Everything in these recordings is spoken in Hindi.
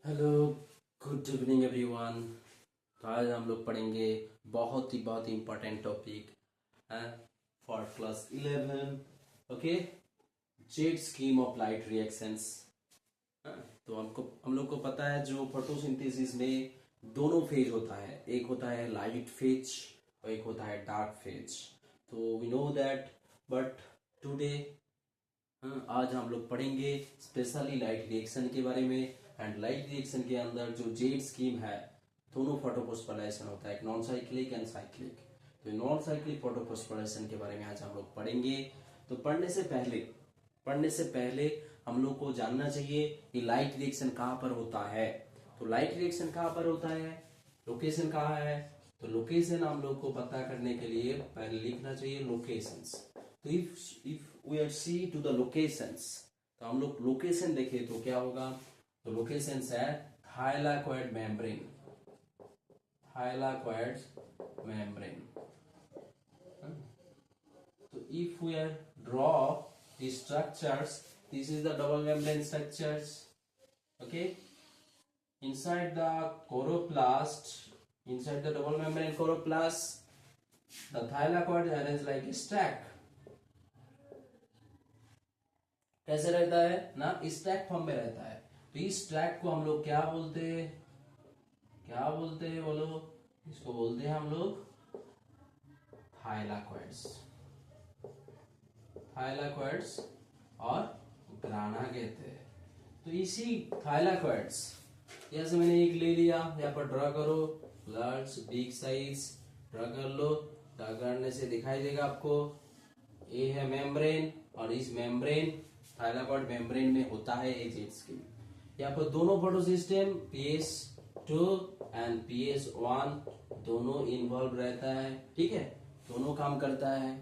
Hello, good evening everyone. तो आज हम लोग पढ़ेंगे बहुत ही इम्पोर्टेंट टॉपिक है for class 11। Okay, jet scheme of light reactions. तो हम लोग को पता है जो फोटोसिंथेसिस में दोनों फेज होता है, एक होता है लाइट फेज और एक होता है डार्क फेज। तो we know that, but today आज हम लोग पढ़ेंगे स्पेशली लाइट रिएक्शन के बारे में। एंड लाइट रिएक्शन के अंदर जो जेट स्कीम है, दोनों फोटोफॉस्फोराइलेशन होता है, एक नॉन साइक्लिक एंड साइक्लिक। तो नॉन साइक्लिक फोटोफॉस्फोराइलेशन के बारे में आज हम लोग पढ़ेंगे। तो पढ़ने से पहले हम लोग को जानना चाहिए कि लाइट रिएक्शन कहाँ पर होता है। तो लाइट रिएक्शन कहाँ पर होता है, लोकेशन कहाँ है। तो लोकेशन हम लोग को पता करने के लिए पहले लिखना चाहिए लोकेशंस। तो if we are see to the locations, तो हम लोग लोकेशन देखें तो क्या होगा। तो लोकेशंस है थाइलाकॉइड मेम्ब्रेन, थाइलाकॉइड मेम्ब्रेन। तो if we are draw the structures, this is the double membrane structures. Okay, inside the chloroplast, inside the double membrane chloroplast, the thylakoid arranged like a stack. कैसे रहता है ना, स्टैक फॉर्म में रहता है। तो इस स्टैक को हम लोग क्या बोलते हैं, बोलो। इसको बोलते हैं हम लोग थाइलाकॉइड्स, थाइलाकॉइड्स और ग्राना कहते हैं। तो इसी थाइलाकॉइड्स, जैसे मैंने एक ले लिया, यहाँ पर ड्रा करो, लार्ज बिग साइज ड्रा कर लो। ड्रा करने से दिखाई देगा आपको, ये है मेम्ब्रेन और इस मेम्ब्रेन थाइलाकॉइड मेम्ब्रेन में होता है ये जेट स्कीम। यहाँ पर दोनों photo system PS2 and PS1 दोनों इन्वॉल्व रहता है, ठीक है, दोनों काम करता है।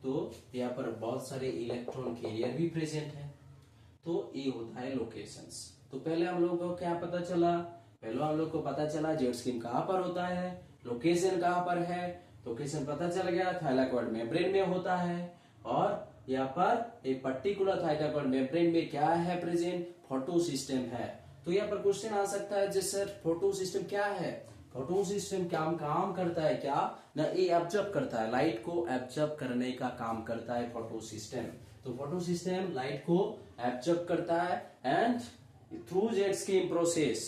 तो यहाँ पर बहुत सारे इलेक्ट्रॉन कैरियर भी प्रेजेंट है। तो ये होता है लोकेशंस। तो पहले हम लोग को क्या पता चला, पहले हम लोग को पता चला जेट स्कीम कहाँ पर होता है, लोकेशन कहाँ पर है। लोकेशन पता चल गया, थाइलाकॉइड मेम्ब्रेन में होता है। और यहाँ पर एक पर्टिकुलर थाइलाकॉइड मेम्ब्रेन में क्या है प्रेजेंट, फोटो सिस्टम है। तो यहाँ पर क्वेश्चन आ सकता है जैसे सर फोटो सिस्टम क्या है, फोटो सिस्टम काम करता है क्या ना, ये एब्जॉर्ब करता है, लाइट को एब्जॉर्ब करने का काम करता है फोटो सिस्टम। तो फोटो सिस्टम लाइट को एब्जॉर्ब करता है and through jet scheme process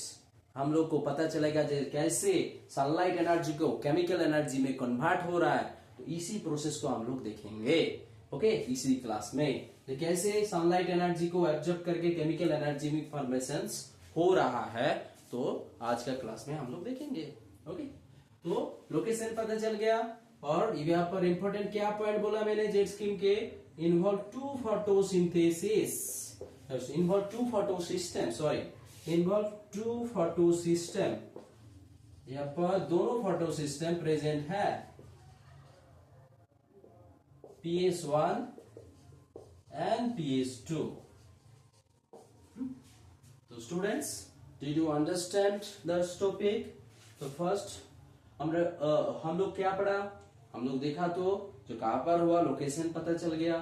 हम लोग को पता चलेगा कैसे सनलाइट एनर्जी को केमिकल एनर्जी में कन्वर्ट हो रहा है। तो इसी प्रोसेस को हम लोग देखेंगे, ओके, इसी क्लास में। तो कैसे सनलाइट एनर्जी को एब्जॉर्ब करके केमिकल एनर्जी में फॉर्मेशन हो रहा है, तो आज का क्लास में हम लोग देखेंगे। ओके, तो लोकेशन पता चल गया। और यहाँ पर इंपॉर्टेंट क्या पॉइंट बोला मैंने जेट स्कीम के, involve two photosynthesis, involve two photo system, sorry, involve two photo system. यहाँ पर दोनों फोटो सिस्टम प्रेजेंट है, PS1 and PS2. तो students, did you understand this topic. तो फर्स्ट हम लोग क्या पढ़ा, हम लोग देखा तो जो कहां पर हुआ, लोकेशन पता चल गया।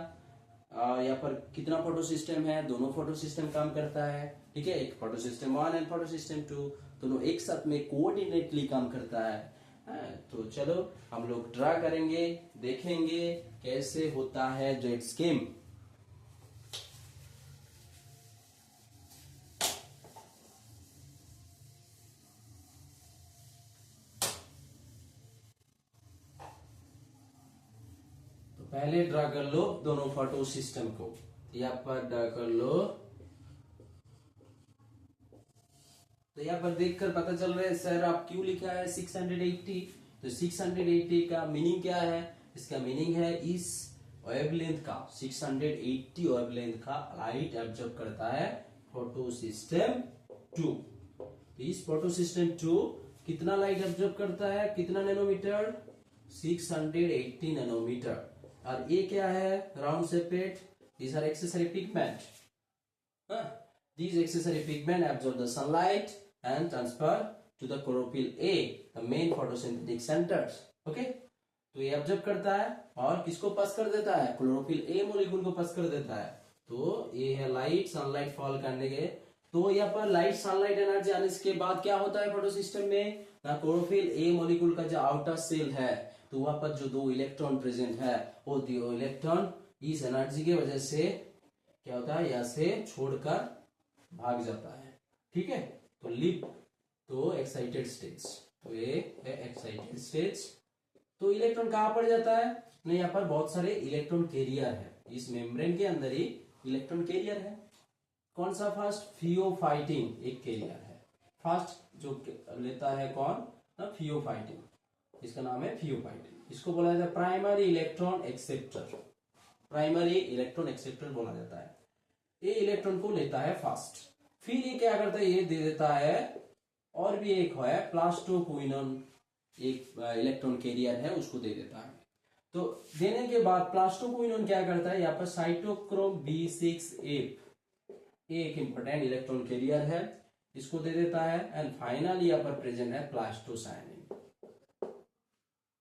यहाँ पर कितना फोटो सिस्टम है, दोनों फोटो सिस्टम काम करता है, ठीक है, एक photo system 1 and photo system 2 दोनों एक साथ में कोऑर्डिनेटली काम करता है। तो चलो हम लोग ड्रा करेंगे, देखेंगे कैसे होता है जेट स्कीम। तो पहले ड्रा कर लो दोनों फोटो सिस्टम को, यहाँ पर ड्रा कर लो। तो यहाँ पर देखकर पता चल रहा है सर आप क्यों लिखा है 680। तो 680 का मीनिंग क्या है, इसका मीनिंग है इस वेवलेंथ का 680 वेवलेंथ का लाइट एब्जॉर्ब करता है फोटो सिस्टम 2। तो इस फोटो सिस्टम 2 कितना लाइट एब्जॉर्ब करता है, कितना नैनोमीटर, 680 नैनोमीटर। और ये क्या है, ground separate, these are accessory pigment. These accessory pigment absorb the sunlight and transfer to the chlorophyll A, the main photosynthetic centers. Okay? तो ये एब्जॉर्ब करता है और किसको पास कर देता है, क्लोरोफिल A मॉलिक्यूल को पास कर देता है। तो ये है लाइट, सनलाइट फॉल करने के तो यहाँ पर लाइट सनलाइट एनर्जी आने के बाद क्या होता है फोटोसिस्टम में ना, क्लोरोफिल ए मॉलिक्यूल का जो आउटर सेल है तो वहां पर जो 2 इलेक्ट्रॉन प्रेजेंट है वो 2 इलेक्ट्रॉन इस एनर्जी की वजह से क्या होता है, यहाँ से छोड़कर भाग जाता है। ठीक है, तो लिप तो एक्साइटेड स्टेज, तो ये है एक्साइटेड स्टेज। तो इलेक्ट्रॉन कहां पड़ जाता है नहीं, यहाँ पर बहुत सारे इलेक्ट्रॉन कैरियर है, इस मेम्ब्रेन के अंदर ही इलेक्ट्रॉन कैरियर है। कौन सा? फर्स्ट फियोफाइटिन एक कैरियर है, फर्स्ट जो लेता है कौन ना, फियोफाइटिन, इसका नाम है फियोफाइटिन। इसको बोला जाता है primary electron acceptor, primary electron acceptor बोला जाता है। ये इलेक्ट्रॉन को लेता है फर्स्ट, फिर ये क्या करता है, ये दे देता है, और भी एक है प्लास्टोक्विनोन, एक इलेक्ट्रॉन कैरियर है, उसको दे देता है। तो देने के बाद प्लास्टोक्विनोन क्या करता है, यहाँ पर साइटोक्रोम B6F एक इंपॉर्टेंट इलेक्ट्रॉन कैरियर है, इसको दे देता है। एंड फाइनली यहाँ पर प्रेजेंट है प्लास्टोसाइनिन।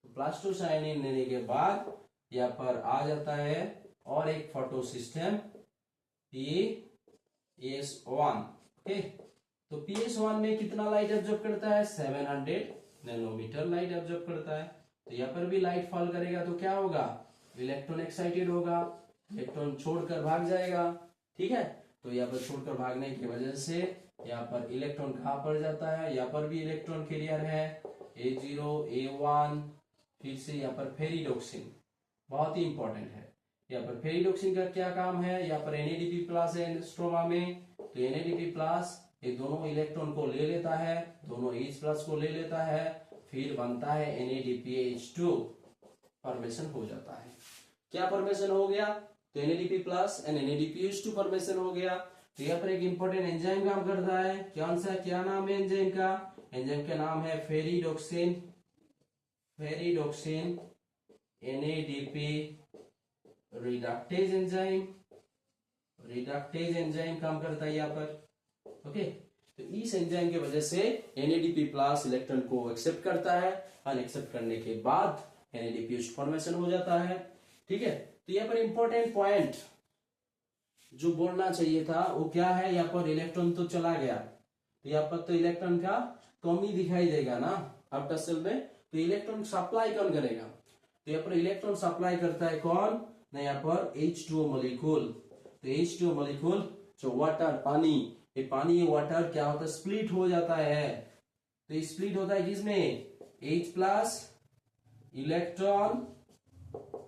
प्लास्टोसाइनिन लेने के बाद यहाँ पर आ जाता है और एक फोटो सिस्टम PS1। ओके, तो PS1 में कितना लाइट ऑब्जर्व करता है, 700 नैनोमीटर लाइट ऑब्जर्व करता है। तो यहाँ पर भी लाइट फॉल करेगा तो क्या होगा, इलेक्ट्रॉन एक्साइटेड होगा, इलेक्ट्रॉन छोड़कर भाग जाएगा। ठीक है, तो यहाँ पर छोड़कर भागने की वजह से यहाँ पर इलेक्ट्रॉन कहाँ पड़ जाता है, यहाँ पर भी इलेक्ट्रॉन कैरियर है A0 A1, फिर से यहाँ पर फेरिडोक्सिन, बहुत ही इंपॉर्टेंट है। यहाँ पर फेरिडोक्सिन का क्या काम है, यहाँ पर NADP प्लस है स्ट्रोमा में, तो NADP प्लस ये दोनों इलेक्ट्रॉन को ले लेता है, दोनों H प्लस को ले लेता है, फिर बनता है NADPH2, फॉर्मेशन हो जाता है। क्या फॉर्मेशन हो गया, तो NADP plus and NADPH2 formation हो गया। तो यहाँ पर एक इंपॉर्टेंट एंजाइम काम करता है, कौन सा, क्या नाम है एंजाइम का, एंजाइम का नाम है ferredoxin, ferredoxin NADP reductase enzyme, reductase enzyme काम करता है यहाँ पर। ओके, तो इस एंजाइम की वजह से NADP प्लस इलेक्ट्रॉन को एक्सेप्ट करता है, और एक्सेप्ट करने के बाद NADPH फॉर्मेशन हो जाता है। ठीक है, तो यहाँ पर इंपॉर्टेंट पॉइंट जो बोलना चाहिए था वो क्या है, यहाँ पर इलेक्ट्रॉन तो चला गया, तो यहाँ पर तो इलेक्ट्रॉन का कमी दिखाई देगा ना आफ्टर सेल में, तो इलेक्ट्रॉन सप्लाई कौन करेगा, तो यहाँ पर इलेक्ट्रॉन सप्लाई करता है कौन ना, यहाँ पर H2O मॉलिक्यूल। तो H2O मॉलिक्यूल जो वाटर, पानी, ये पानी ये वाटर क्या होता है, स्प्लिट हो जाता है। तो स्प्लिट होता है किसमें, H प्लस इलेक्ट्रॉन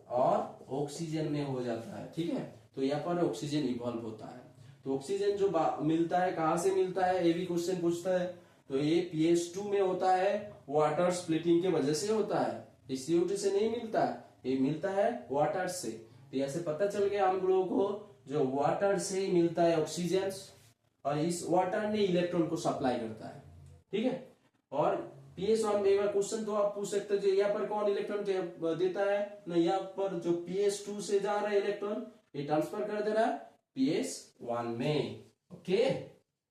और ऑक्सीजन में हो जाता है। ठीक है, तो यहाँ पर ऑक्सीजन इवॉल्व होता है। तो ऑक्सीजन जो मिलता है कहां से मिलता है, ये भी क्वेश्चन पूछता है। तो ये PS2 में होता है, वाटर स्प्लिटिंग के वजह से होता है, CO2 से नहीं मिलता, ये मिलता है वाटर से। तो ऐसे पता चल गया हम लोगों को, जो वाटर से मिलता है ऑक्सीजन, और इस वाटर ने इलेक्ट्रॉन को सप्लाई करता है। ठीक है, और PS1 में एक बार क्वेश्चन तो आप पूछ सकते हो, यहाँ पर कौन इलेक्ट्रॉन देता है ना, यहाँ पर जो PS2 से जा रहा है इलेक्ट्रॉन ये ट्रांसफर कर दे रहा है PS1 में। ओके,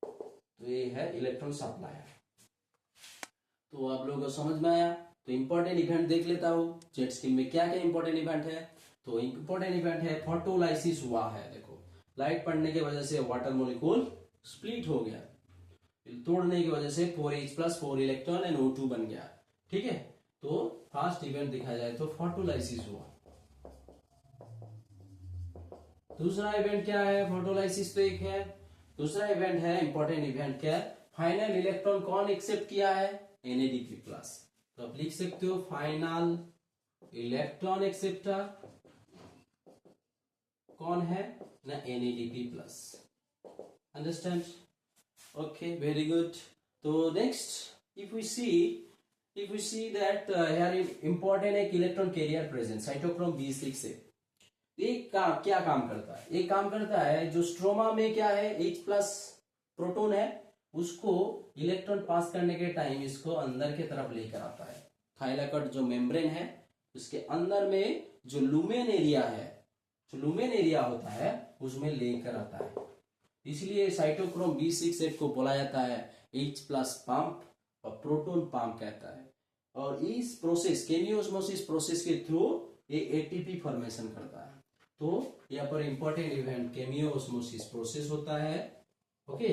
तो ये है इलेक्ट्रॉन सप्लायर। तो आप लोगों को समझ में आया। तो इंपॉर्टेंट इवेंट देख लेता हूँ, जेट स्ट्रीम में क्या क्या इंपॉर्टेंट इवेंट है। तो इंपॉर्टेंट इवेंट है फोटोलाइसिस हुआ है, देखो लाइट पड़ने की वजह से वाटर मॉलिक्यूल स्प्लिट हो गया, तोड़ने की वजह से 4H plus 4 electron and O2 बन गया। ठीक है, तो फर्स्ट इवेंट देखा जाए तो फोटोलाइसिस हुआ। दूसरा इवेंट क्या है, फोटोलाइसिस तो एक है, दूसरा इवेंट है इंपॉर्टेंट इवेंट क्या है, फाइनल इलेक्ट्रॉन कौन एक्सेप्ट किया है, NADP प्लस। तो आप लिख सकते हो फाइनल इलेक्ट्रॉन एक्सेप्टर कौन है ना, NADP plus. Understand, okay, very good. तो next if we see that here important एक electron carrier present cytochrome B6 है, एक क्या काम करता है, एक काम करता है जो स्ट्रोमा में क्या है H प्लस प्रोटॉन है, उसको इलेक्ट्रॉन पास करने के टाइम इसको अंदर की तरफ लेकर आता है। थाइलाकॉइड जो मेम्ब्रेन है उसके अंदर में जो लुमेन एरिया है, जो लुमेन एरिया होता है उसमें लेकर आता है। इसलिए साइटोक्रोम B6 को बोला जाता है H प्लस पंप और प्रोटॉन पंप कहता है। और इस प्रोसेस केमियोस्मोसिस प्रोसेस के थ्रू ये ATP फॉर्मेशन करता है। तो यहाँ पर इंपॉर्टेंट इवेंट केमियोस्मोसिस प्रोसेस होता है। ओके,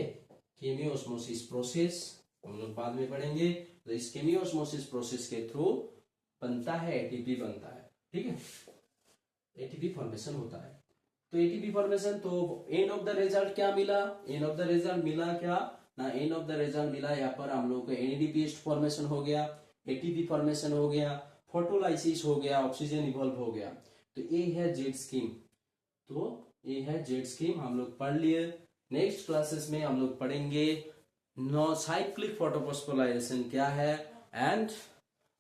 केमियोस्मोसिस प्रोसेस हम लोग बाद में पढ़ेंगे। तो इस केमियोस्मोसिस प्रोसेस के थ्रू बनता है एटीपी बनता है, ठीक है, एटीपी फॉर्मेशन होता है। तो एटीपी फॉर्मेशन, तो एंड ऑफ द रिजल्ट क्या मिला, एंड ऑफ द रिजल्ट मिला क्या ना, एंड ऑफ द रिजल्ट मिला यहाँ पर हम लोग को एनएडीपी फॉर्मेशन हो गया, एटीपी फॉर्मेशन हो गया, फोटोलाइसिस हो गया, ऑक्सीजन इवॉल्व हो गया। तो ये है जेड स्कीम, तो ये है जेड स्कीम हम लोग पढ़ लिए। नेक्स्ट क्लासेस में हम लोग पढ़ेंगे नो साइक्लिक फोटोफॉस्फोराइलेशन क्या है, एंड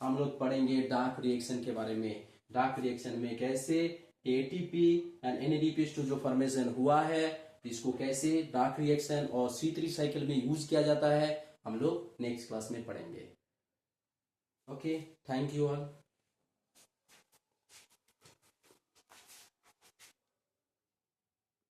हम लोग पढ़ेंगे डार्क रिएक्शन के बारे में। डार्क रिएक्शन में कैसे एटीपी एंड एनएडीपी जो फॉर्मेशन हुआ है, इसको कैसे डार्क रिएक्शन और C3 साइकिल में यूज किया जाता है, हम लोग नेक्स्ट क्लास में पढ़ेंगे। Okay, thank you all.